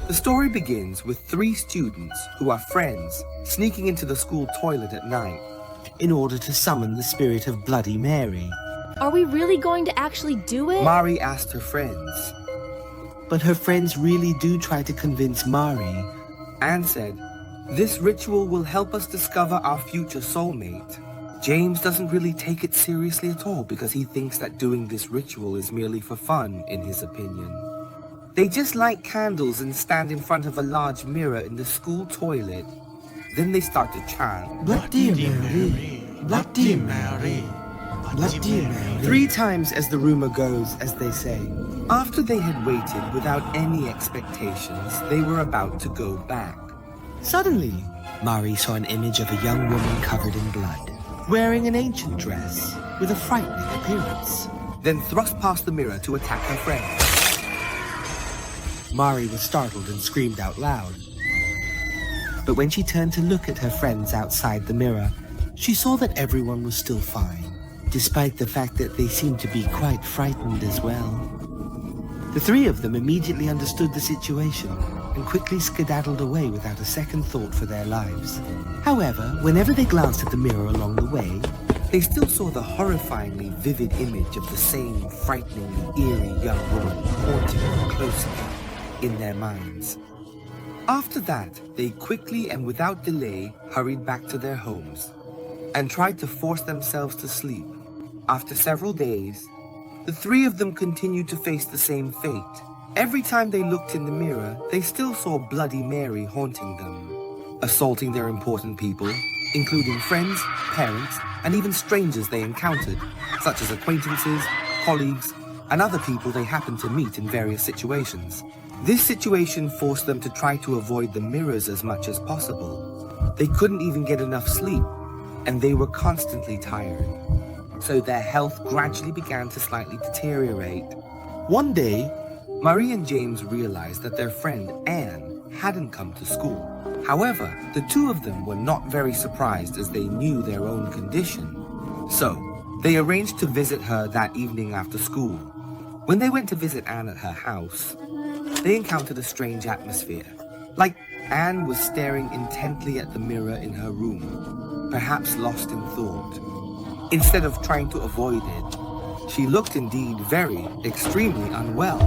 The story begins with 3 students who are friends sneaking into the school toilet at night in order to summon the spirit of Bloody Mary. Are we really going to actually do it? Mari asked her friends. But her friends really do try to convince Mari. Anne said, "This ritual will help us discover our future soulmate." James doesn't really take it seriously at all because he thinks that doing this ritual is merely for fun, in his opinion. They just light candles and stand in front of a large mirror in the school toilet. Then they start to chant, Bloody Mary, Bloody Mary, Bloody Mary. 3 times as the rumor goes, as they say. After they had waited without any expectations, they were about to go back. Suddenly, Mari saw an image of a young woman covered in blood, wearing an ancient dress with a frightening appearance, then thrust past the mirror to attack her friend. Mari was startled and screamed out loud. But when she turned to look at her friends outside the mirror, she saw that everyone was still fine, despite the fact that they seemed to be quite frightened as well. The 3 of them immediately understood the situation and quickly skedaddled away without a second thought for their lives. However, whenever they glanced at the mirror along the way, they still saw the horrifyingly vivid image of the same frighteningly eerie young woman haunting them closely in their minds. After that, they quickly and without delay hurried back to their homes and tried to force themselves to sleep. After several days, the 3 of them continued to face the same fate. Every time they looked in the mirror, they still saw Bloody Mary haunting them, assaulting their important people, including friends, parents, and even strangers they encountered, such as acquaintances, colleagues, and other people they happened to meet in various situations. This situation forced them to try to avoid the mirrors as much as possible. They couldn't even get enough sleep, and they were constantly tired. So their health gradually began to slightly deteriorate. One day, Mari and James realized that their friend Anne hadn't come to school. However, the 2 of them were not very surprised as they knew their own condition. So, they arranged to visit her that evening after school. When they went to visit Anne at her house, they encountered a strange atmosphere. Like Anne was staring intently at the mirror in her room, perhaps lost in thought. Instead of trying to avoid it, she looked indeed extremely unwell.